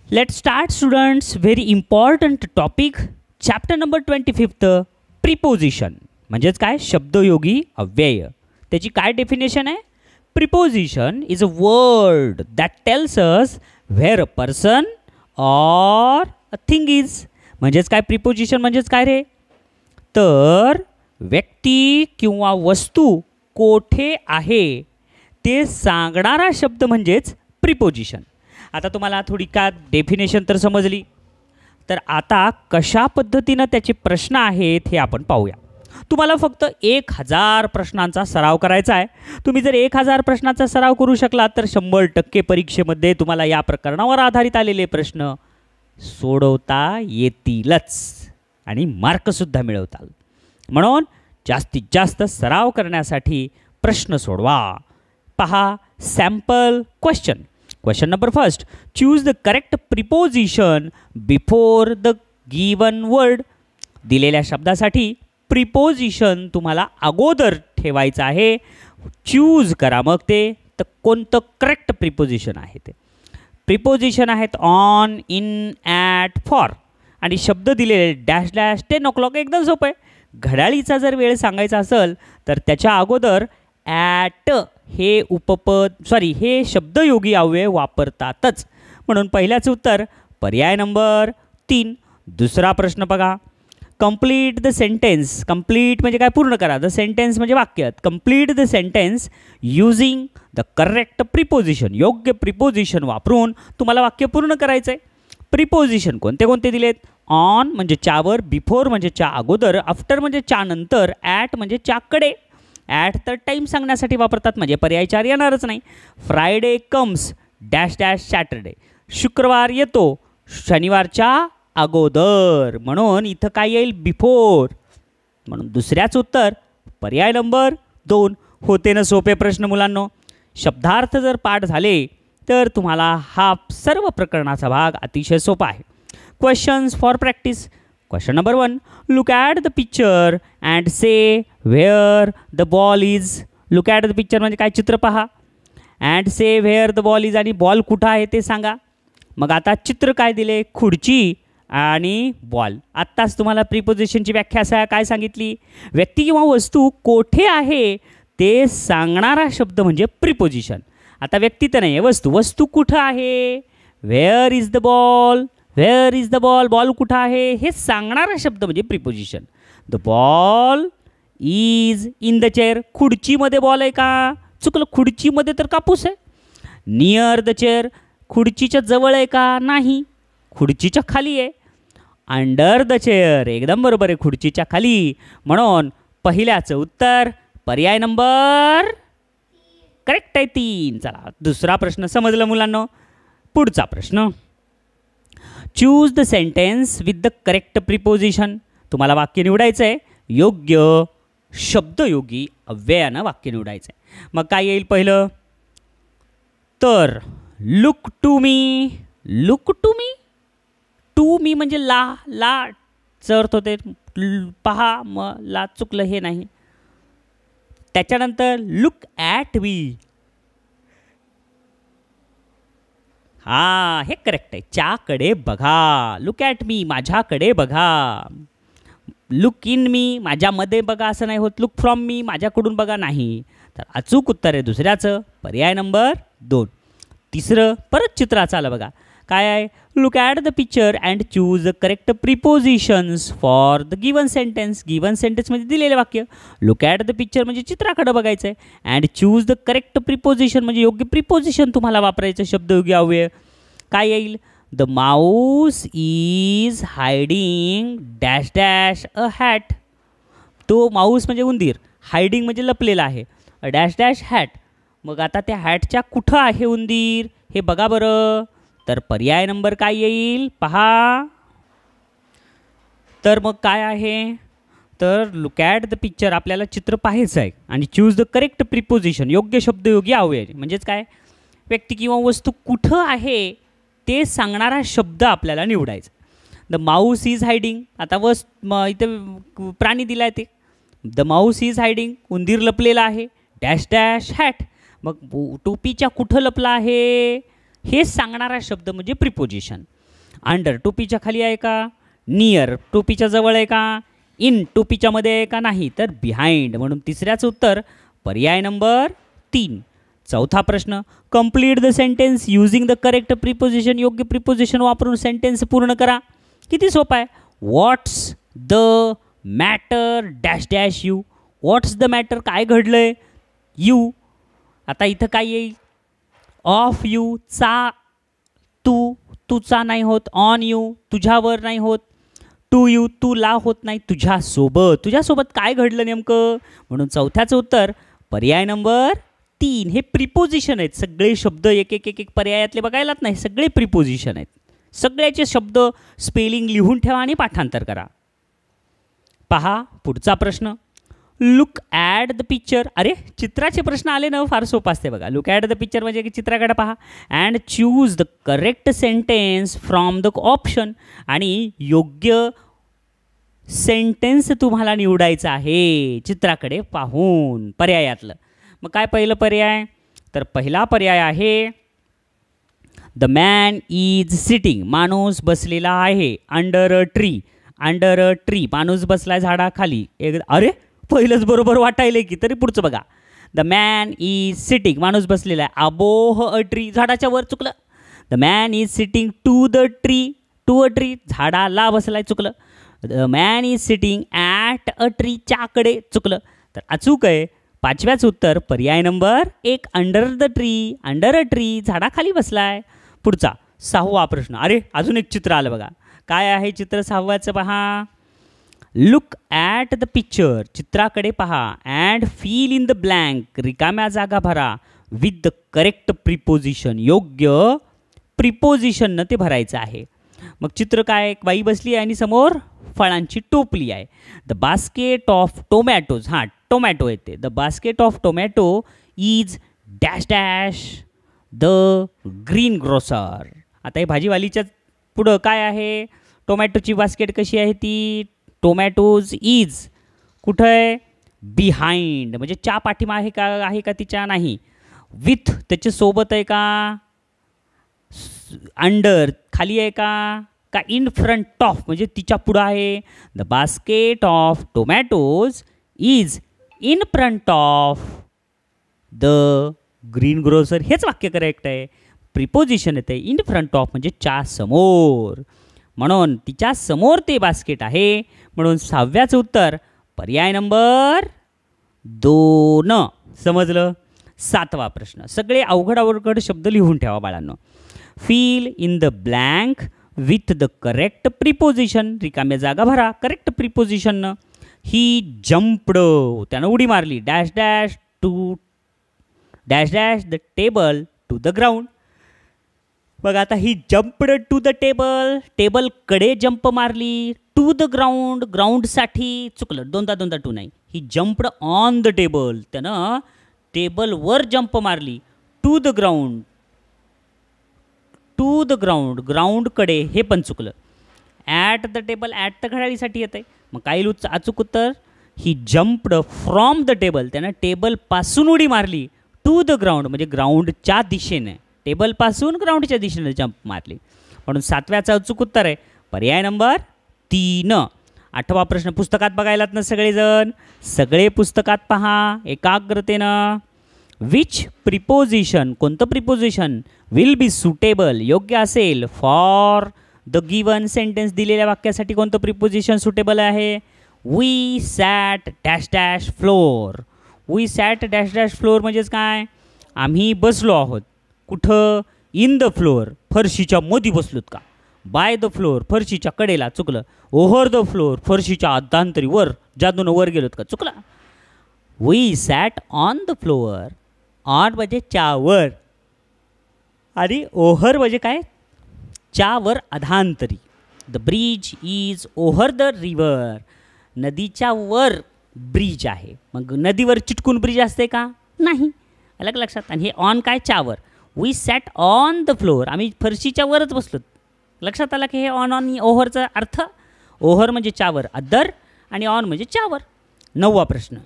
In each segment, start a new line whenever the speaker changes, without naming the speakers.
Let's start, students. Very important topic. Chapter number 25th. Preposition. म्हणजेच काय? शब्दयोगी अव्यय. त्याची काय डेफिनेशन आहे? Preposition is a word that tells us where a person or a thing is. म्हणजेच काय? Preposition म्हणजेच काय रे? तर व्यक्ती किंवा वस्तू कोठे आहे ते सांगणारा शब्द म्हणजेच प्रिपोजिशन. आता तुम्हाला थोडी का डेफिनेशन तर समजली, तर आता कशा पद्धतीनं त्याचे प्रश्न आहेत हे आपण पाहूया. तुम्हाला फक्त 1000 प्रश्नांचा सराव करायचा आहे. तुम्ही जर 1000 प्रश्नांचा सराव करू शकलात तर 100% परीक्षेमध्ये तुम्हाला या प्रकरणावर आधारित आलेले प्रश्न सोडवता येतीलच आणि मार्कसुद्धा मिळवताल. म्हणून जास्तीत जास्त सराव करण्यासाठी प्रश्न सोडवा. पहा sample question. Question number first. Choose the correct preposition before the given word. दिलेल्या शब्दासाठी प्रिपोजिशन तुम्हाला अगोदर ठेवायचं आहे. चूज करा मग ते तर कोणतं करेक्ट प्रिपोजिशन आहे ते. प्रिपोजिशन आहेत ऑन, इन, ॲट, फॉर आणि शब्द दिलेले डॅश डॅश 10 o'clock. एकदम सोपं आहे. घड्याळीचा जर वेळ सांगायचा असेल तर त्याच्या अगोदर ॲट हे शब्दयोगी अव्यय वापरतातच. म्हणून पहिल्याचं उत्तर पर्याय नंबर 3. दुसरा प्रश्न बघा. Complete the sentence. कंप्लीट म्हणजे काय? पूर्ण करा. द सेंटेन्स म्हणजे वाक्य. Complete the sentence using the correct preposition. योग्य प्रिपोजिशन वापरून तुम्हाला वाक्य पूर्ण करायचं आहे. प्रिपोजिशन कोणते कोणते दिलेत? ऑन म्हणजे च्यावर, बिफोर म्हणजे च्या अगोदर, आफ्टर म्हणजे च्या नंतर, ॲट म्हणजे च्याकडे. ॲट तर टाईम सांगण्यासाठी वापरतात म्हणजे पर्याय 4 येणारच नाही. Friday comes dash dash Saturday. शुक्रवार येतो शनिवारच्या अगोदर. म्हणून इथं काय येईल? बिफोर. म्हणून दुसऱ्याच उत्तर पर्याय नंबर 2. होते ना सोपे प्रश्न मुलांनो? शब्दार्थ जर पाठ झाले तर तुम्हाला हा सर्व प्रकरणाचा भाग अतिशय सोपा आहे. Questions for practice. Question number 1. Look at the picture and say where the ball is. Look at the picture म्हणजे काय? चित्र पहा. And say where the ball is आणि बॉल कुठं आहे ते सांगा. मग आता चित्र काय दिले? खुर्ची आणि बॉल. आत्ताच तुम्हाला प्रिपोजिशनची व्याख्या काय सांगितली? व्यक्ती किंवा वस्तू कोठे आहे ते सांगणारा शब्द म्हणजे प्रिपोजिशन. आता व्यक्ती तर नाही आहे, वस्तू कुठं आहे? Where is the ball. Where is the ball. Ball कुठं आहे हे सांगणारा शब्द म्हणजे preposition. The ball is in the chair. खुर्चीमध्ये बॉल आहे का? चुकलं. खुर्चीमध्ये तर कापूस आहे. Near the chair. खुर्चीच्या जवळ आहे का? नाही, खुर्चीच्या खाली आहे. Under the chair. एकदम बरोबर आहे, खुर्चीच्या खाली. म्हणून पहिल्याचं उत्तर पर्याय नंबर करेक्ट आहे 3. चला दुसरा प्रश्न समजलं मुलांनो. पुढचा प्रश्न. Choose the sentence with the correct preposition. तुम्हाला वाक्य निवडायचं आहे योग्य शब्दयोगी अव्ययानं वाक्य निवडायचं आहे. मग काय येईल पहिलं? तर look to me. Look to me. To me म्हणजे ला चर्थ होते. पहा मग ला चुकलं हे नाही. त्याच्यानंतर लुक ॲट मी. हा हे करेक्ट आहे. च्याकडे बघा. लुक ॲट मी माझ्याकडे बघा. लुक इन मी माझ्यामध्ये बघा असं नाही होत. लुक फ्रॉम मी माझ्याकडून बघा नाही. तर अचूक उत्तर आहे दुसऱ्याचं पर्याय नंबर 2. तिसरं परत चित्राचं आलं बघा. काय आहे? Look at the picture and choose the correct prepositions for the given sentence. Given सेंटेन्समध्ये दिलेले वाक्य. लुक ॲट द पिक्चर म्हणजे चित्राकडे बघायचं आहे. And choose the correct preposition म्हणजे योग्य प्रिपोजिशन तुम्हाला वापरायचं शब्दयोगी अव्यय. काय येईल? The Mouse is hiding dash dash a hat. तो माऊस म्हणजे उंदीर, हायडिंग म्हणजे लपलेला आहे, डॅश डॅश हॅट. मग आता त्या हॅटच्या कुठं आहे उंदीर हे बघा बरं. तर पर्याय नंबर काय येईल पहा. तर मग काय आहे? तर लुक ॲट द पिक्चर आपल्याला चित्र पाहायचं आहे आणि चूज द करेक्ट प्रिपोजिशन योग्य शब्दयोगी अव्यय म्हणजेच काय? व्यक्ती किंवा वस्तू कुठं आहे ते सांगणारा शब्द आपल्याला निवडायचा. The Mouse is hiding. आता इथं प्राणी दिला आहे ते. द माऊस इज हायडिंग उंदीर लपलेला आहे. डॅश डॅश हॅट मग टोपीच्या कुठं लपला आहे हे सांगणारा शब्द म्हणजे प्रिपोजिशन. अंडर टोपीच्या खाली आहे का, नियर टोपीच्या जवळ आहे का, इन टोपीच्या मध्ये आहे का नाही, तर बिहाइंड. म्हणून तिसऱ्याचं उत्तर पर्याय नंबर 3. चौथा प्रश्न, complete the sentence using the correct preposition. योग्य प्रिपोजिशन वापरून सेंटेन्स पूर्ण करा. किती सोपं आहे. What's the matter dash dash you. What's the matter, काय घडलंय, यू. आता इथं काय येईल, ऑफ यू, चा, तू, तुचा नाही होत, ऑन यू, तुझ्यावर नाही होत, टू यू, तुला होत नाही, तुझ्यासोबत. तुझ्यासोबत काय घडलं नेमकं. म्हणून चौथ्याचं उत्तर पर्याय नंबर 3. हे प्रिपोजिशन आहेत. सगळे शब्द एक एक एक एक पर्यायातले बघायलाच नाही, सगळे प्रिपोजिशन आहेत. सगळ्याचे शब्द स्पेलिंग लिहून ठेवा आणि पाठांतर करा. पहा पुढचा प्रश्न, लुक ॲट द पिक्चर. अरे चित्राचे प्रश्न आले ना, फार सोपं असते बघा. लुक ॲट द पिक्चर म्हणजे की चित्राकडे पहा, and choose the correct sentence from the option. आणि योग्य सेंटेन्स तुम्हाला निवडायचं आहे चित्राकडे पाहून पर्यायातलं. मग काय पहिलं पर्याय, तर पहिला पर्याय आहे द मॅन इज सिटिंग. माणूस बसलेला आहे. Under a tree. Under a tree, माणूस बसलाय झाडाखाली. अरे पहिलंच बरोबर वाटायले की, तरी पुढचं बघा. द मॅन इज सिटिंग, माणूस बसलेला आहे. अबोह अ ट्री, झाडाच्या वर, चुकलं. The man is sitting to the tree. To a tree, झाडाला बसलाय, चुकलं. The man is sitting at a tree, च्याकडे, चुकलं. तर अचूक आहे पाचव्याचं उत्तर पर्याय number 1. Under the tree. Under a tree, झाडाखाली बसलाय. पुढचा 6वा प्रश्न. अरे अजून एक चित्र आलं बघा. काय आहे चित्र 6वाचं पहा. Look at the picture. चित्राकडे पहा. And fill in the blank. रिकाम्या जागा भरा. With the correct preposition. योग्य प्रिपोजिशननं ते भरायचं आहे. मग चित्र काय, एक बाई बसली आहे आणि समोर फळांची टोपली आहे. The basket of tomatoes. हां टोमॅटो येते. The basket of tomato is dash dash the green grocer. आता हे भाजीवालीच्या पुढं काय आहे, टोमॅटोची बास्केट कशी आहे ती, टोमॅटोज इज कुठं आहे, बिहाइंड. म्हणजे च्या पाठीमा आहे का तिच्या, नाही. विथ त्याच्या सोबत आहे का, अंडर खाली आहे का इन फ्रंट ऑफ म्हणजे तिच्या पुढं आहे. The basket of tomatoes is in front of the green grocer. हेच वाक्य करेक्ट आहे. प्रिपोजिशन येते इन फ्रंट ऑफ म्हणजे च्या समोर. म्हणून तिच्या समोर ते बास्केट आहे. म्हणून 6व्याचं उत्तर पर्याय नंबर 2. समजलं. 7वा प्रश्न. सगळे अवघड शब्द लिहून ठेवा बाळांनो. Fill in the blank with the correct preposition. रिकाम्या जागा भरा करेक्ट प्रिपोजिशननं. ही जम्पड, त्यानं उडी मारली. Dash dash to dash dash the table to the ground. बघा आता he jumped to the table, टेबलकडे जंप मारली. टू द ग्राउंड, ग्राउंडसाठी, चुकलं, दोनदा टू नाही. He jumped on the table, त्यानं टेबलवर जंप मारली. To the ground, to the ground, ग्राउंडकडे, हे पण चुकलं. ॲट द टेबल, ॲट तर घड्याळीसाठी येत आहे. मग काय अचूक उत्तर, ही जम्पड फ्रॉम द टेबल, त्यानं टेबलपासून उडी मारली. टू द ग्राउंड म्हणजे ग्राउंडच्या दिशेने, टेबलपासून ग्राउंडच्या दिशेने जंप मारली. म्हणून 7व्याचं अचूक उत्तर आहे पर्याय नंबर 3. 8वा प्रश्न पुस्तकात बघायलात ना सगळेजण, सगळे पुस्तकात पहा एकाग्रतेनं. विच प्रिपोजिशन, कोणतं प्रिपोजिशन विल बी सुटेबल, योग्य असेल फॉर द गिवन सेंटेन्स, दिलेल्या वाक्यासाठी कोणतं प्रिपोजिशन सुटेबल आहे. We sat dash dash floor. We sat dash dash floor म्हणजेच काय, आम्ही बसलो आहोत. कुठं, इन द फ्लोर, फरशीच्या मध्ये बसलोत का. बाय द फ्लोर, फरशीच्या कडेला, चुकलं. ओव्हर द फ्लोर, फरशीच्या अध्यांतरी, वर, जादून वर गेलोत का, चुकला. We sat on the floor, on म्हणजे च्यावर आणि ओव्हर म्हणजे काय, च्यावर अधांतरी. The bridge is over the river, नदीच्या वर ब्रिज आहे. मग नदीवर चिटकून ब्रिज असते का, नाही, अलग लक्षात. आणि हे ऑन काय, च्यावर. We sat on the floor, आम्ही फरशीच्या वरच बसलो. लक्षात आला की हे ऑन ऑन ओव्हरचा अर्थ, ओव्हर म्हणजे च्यावर, अदर, आणि ऑन म्हणजे च्यावर. 9वा प्रश्न.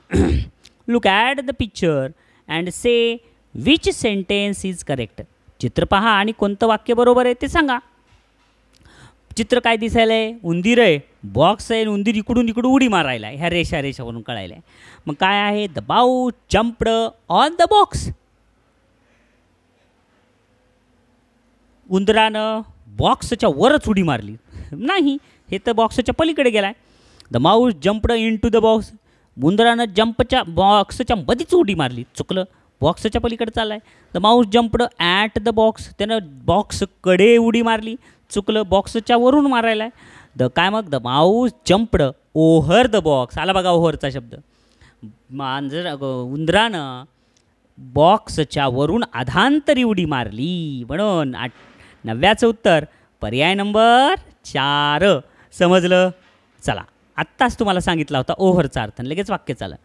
Look at the picture and say which sentence is correct. चित्र पहा आणि कोणतं वाक्य बरोबर आहे ते सांगा. चित्र काय दिसायला आहे? उंदीर आहे, बॉक्स आहे, उंदीर इकडून इकडून उडी मारायला आहे. ह्या रेषावरून कळायला आहे. मग काय आहे? The mouse jumped on the box. उंदरानं बॉक्सच्या वरच उडी मारली नाही, हे तर बॉक्सच्या पलीकडे गेलाय. The mouse jumped into the box. उंदरानं जम्पच्या बॉक्सच्या मध्येच उडी मारली, चुकलं, बॉक्सच्या पलीकडे चाललाय. The mouse jumped at the box. त्यानं बॉक्सकडे उडी मारली, चुकलं, बॉक्सच्या वरून मारायला आहे. द काय मग? The mouse jumped over the box. आला बघा ओव्हरचा शब्द. उंदरानं बॉक्सच्या वरून अधांतरी उडी मारली. म्हणून 9व्याचं उत्तर पर्याय नंबर 4. समजलं? चला, आत्ताच तुम्हाला सांगितला होता ओव्हरचा अर्थ, लगेच वाक्य चालं.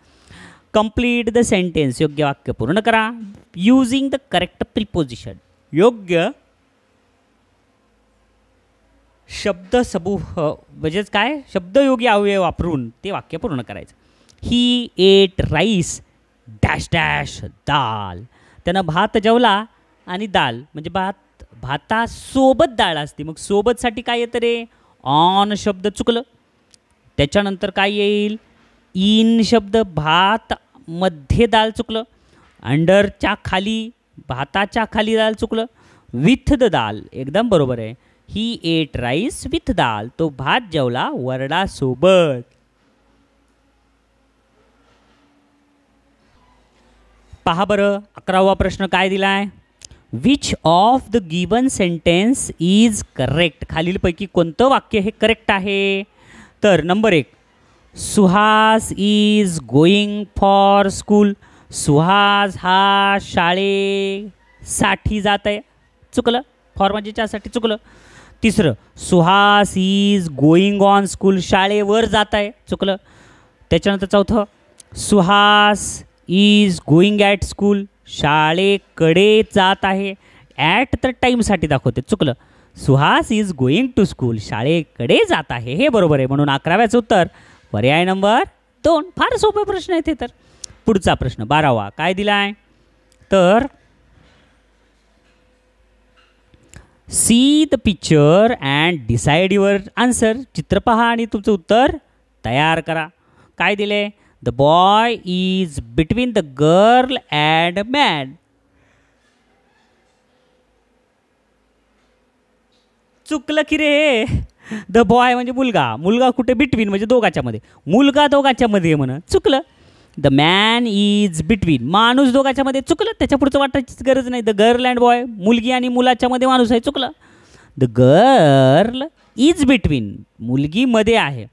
Complete the sentence. योग्य वाक्य पूर्ण करा यूजिंग द करेक्ट प्रिपोजिशन. योग्य शब्दसमूह म्हणजेच काय, शब्दयोगी अव्यय वापरून ते वाक्य पूर्ण करायचं. ही एट राईस डॅश डॅश दाल. त्यानं भात जेवला आणि दाल म्हणजे भातासोबत डाळ असते. मग सोबतसाठी काय येतं रे? ऑन शब्द, चुकलं. त्याच्यानंतर काय येईल? इन शब्द, भात मध्ये दाल, चुकलं. अंडरच्या खाली, भाताच्या खाली दाल, चुकलं. विथ द दाल, एकदम बरोबर आहे. ही एट राईस विथ दाल. तो भात जेवला वरडासोबत. पहा बरं 11वा प्रश्न काय दिलाय? Which of the given sentence is correct. खालीलपैकी कोणतं वाक्य हे करेक्ट आहे? तर number 1, Suhas is going for school. Suhas हा शाळेसाठी जात आहे, चुकलं. फॉर म्हणजे त्यासाठी, चुकलं. तिसरं, Suhas is going on school. शाळेवर जात आहे, चुकलं. त्याच्यानंतर चौथं, Suhas is going at school. शाळेकडे जात आहे. ॲट तर टाईमसाठी दाखवते, चुकलं. Suhas is going to school. शाळेकडे जात आहे, हे बरोबर आहे. म्हणून 11व्याचं उत्तर पर्याय नंबर 2. फार सोपे प्रश्न आहेत हे तर. पुढचा प्रश्न 12वा काय दिलाय? तर see the picture and decide your answer. चित्र पहा आणि तुमचं उत्तर तयार करा. काय दिले? The boy is between the girl and man. चुकलं की रे. द बॉय म्हणजे मुलगा, मुलगा कुठे? बिटवीन म्हणजे दोघाच्या मध्ये, मुलगा दोघाच्या मध्ये म्हणा, चुकलं. द मॅन इज बिटवीन, माणूस दोघाच्या मध्ये, चुकलं. त्याच्या पुढचं वाटायचीच गरज नाही. द गर्ल अँड बॉय, मुलगी आणि मुलाच्या मध्ये माणूस आहे, चुकलं. द गर्ल इज बिटवीन, मुलगी मध्ये आहे.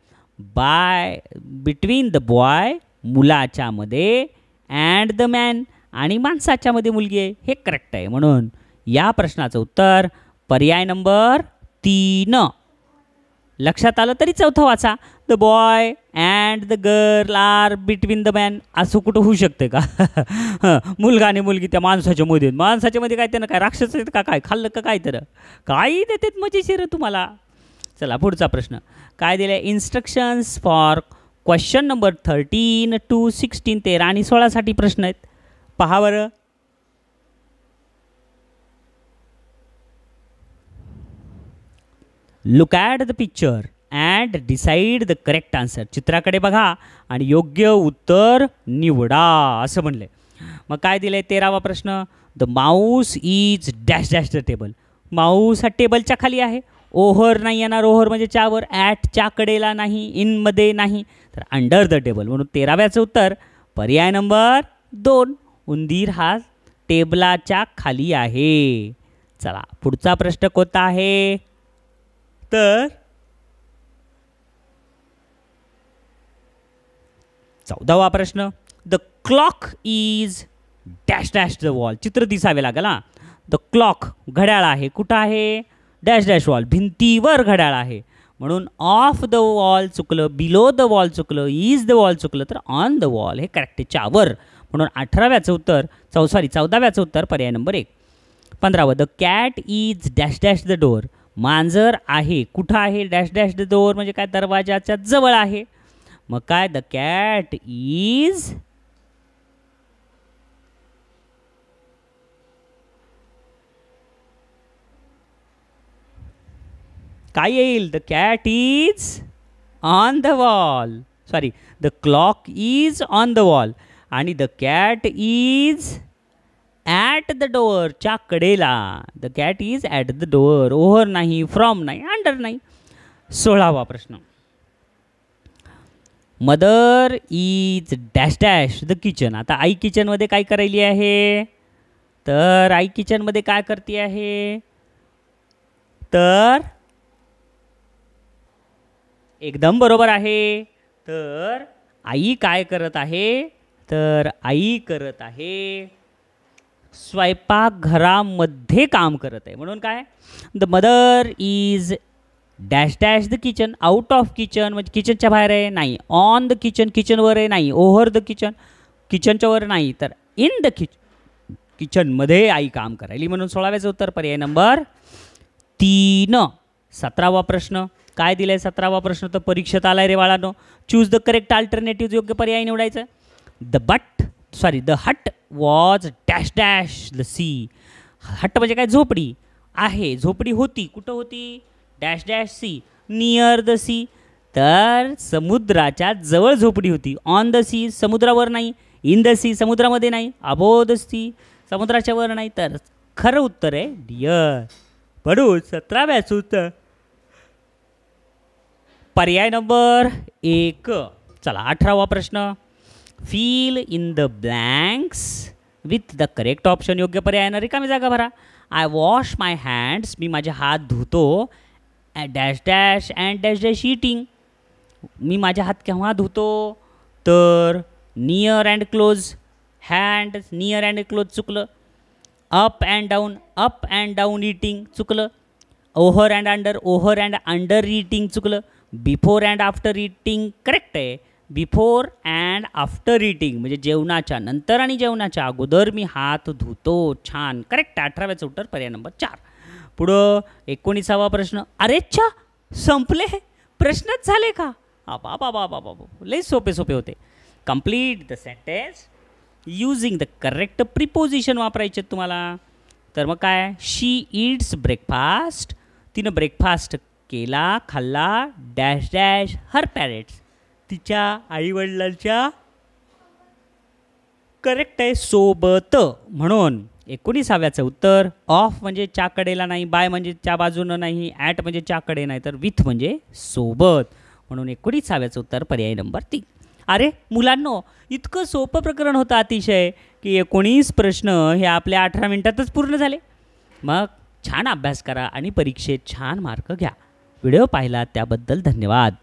बाय बिटवीन द बॉय, मुलाच्या मध्ये, अँड द मॅन आणि माणसाच्या मध्ये मुलगी आहे, हे करेक्ट आहे. म्हणून या प्रश्नाचं उत्तर पर्याय नंबर 3. लक्षात आलं तरी चौथं वाचा. The boy and the girl are between the man. असं कुठं होऊ शकते का? मुलगा आणि मुलगी त्या माणसाच्या मध्ये, माणसाच्या मध्ये काय त्यानं काय राक्षस आहेत का? काय खाल्लं का? काय तर काही देतात मजेशीर तुम्हाला. चला पुढचा प्रश्न काय दिलं? Instructions for question number 13 to 16. 13 आणि 16 साठी प्रश्न आहेत. पहा बरं. Look at the picture and decide the correct answer. चित्राकडे बघा आणि योग्य उत्तर निवडा असं म्हणले. मग काय दिलं आहे? 13वा प्रश्न. The Mouse is dash dash the table. Mouse हा टेबलच्या खाली आहे. ओव्हर नाही येणार, ओव्हर म्हणजे च्यावर, ॲटच्या कडेला नाही, इनमध्ये नाही, तर अंडर द टेबल. म्हणून 13व्याचं उत्तर पर्याय नंबर 2. उंदीर हा टेबलाच्या खाली आहे. चला पुढचा प्रश्न कोणता आहे? तर 14वा प्रश्न. The clock is dash dash the wall. चित्र दिसावे लागेल हा. द क्लॉक घड्याळ आहे, कुठं आहे? डॅश डॅश वॉल, भिंतीवर घड्याळ आहे. म्हणून ऑफ द वॉल चुकलं, बिलो द वॉल चुकलं, इज द वॉल चुकलं, तर ऑन द वॉल हे करेक्ट आहे, च्यावर. म्हणून 18व्याचं उत्तर 14व्याचं उत्तर पर्याय नंबर 1. 15वं. The cat is dash dash the door. मांजर आहे, कुठं आहे? डॅश डॅश द डोअर म्हणजे काय? दरवाजाच्या जवळ आहे. मग काय? द कॅट इज काय येईल? The cat is on the wall. Sorry, the clock is on the wall. आणि the cat is at the डोअरच्या कडेला. The cat is at the door. Over नाही, फ्रॉम नाही, अंडर नाही. 16वा प्रश्न. Mother is dash dash the kitchen. आता आई किचनमध्ये काय करायली आहे? तर आई किचनमध्ये काय करते आहे? तर एकदम बरोबर आहे. तर आई काय करत आहे? तर आई करत आहे स्वयंपाकघरामध्ये काम करत आहे. म्हणून काय? The mother is dash dash the kitchen. Out of kitchen म्हणजे किचनच्या बाहेर आहे नाही. ऑन द किचन किचनवर आहे नाही. ओव्हर द किचन किचनच्या वर नाही. तर इन द किचनमध्ये आई काम करायली. म्हणून 16व्याचं उत्तर पर्याय नंबर 3. 17वा प्रश्न. काय दिलाय 17वा प्रश्न? तर परीक्षेत आलाय रे बाळांनो. Choose the correct alternative. योग्य पर्याय निवडायचं. The hut was dash dash the sea. Hut म्हणजे काय? झोपडी आहे. झोपडी होती. कुठं होती? Dash dash sea. Near the sea. तर समुद्राच्या जवळ झोपडी होती. ऑन द सी समुद्रावर नाही. इन द सी समुद्रामध्ये नाही. अबोव द सी समुद्राच्या वर नाही. तर खरं उत्तर आहे डियर. म्हणून 17व्याचं उत्तर पर्याय नंबर 1. चला 18वा प्रश्न. Fill in the blanks with the correct option. योग्य पर्यायानं रिकामी जागा भरा. I wash my hands. मी माझे हात धुतो. Dash dash and dash dash eating. मी माझे हात केव्हा धुतो? तर near and close. Hand near and close चुकलं. अप अँड डाऊन ईटिंग चुकलं. ओव्हर अँड अंडर ईटिंग चुकलं. Before and after eating correct आहे. बिफोर अँड आफ्टर ईटिंग म्हणजे जेवणाच्या नंतर आणि जेवणाच्या अगोदर मी हात धुतो. छान करेक्ट. 18व्याचं उत्तर पर्याय नंबर 4. पुढं 19वा प्रश्न. अरेच्छा संपले प्रश्नच झाले का? बाबा लय सोपे होते. Complete the sentence using the correct preposition वापरायचे तुम्हाला. तर मग काय? शी इट्स ब्रेकफास्ट. तिनं ब्रेकफास्ट केला खाल्ला. डॅश डॅश हर पॅरेंट्स. तिच्या आईवडिलांच्या करेक्ट आहे सोबत. म्हणून 19व्याचं उत्तर ऑफ म्हणजे च्याकडेला नाही. बाय म्हणजे च्या बाजूनं नाही. ॲट म्हणजे च्याकडे नाही. तर विथ म्हणजे सोबत. म्हणून 19व्याचं उत्तर पर्याय नंबर 3. अरे मुलांनो इतकं सोपं प्रकरण होतं अतिशय की 19 प्रश्न हे आपल्या 18 मिनिटातच पूर्ण झाले. मग छान अभ्यास करा आणि परीक्षेत छान मार्क घ्या. व्हिडिओ पाहिला त्याबद्दल धन्यवाद.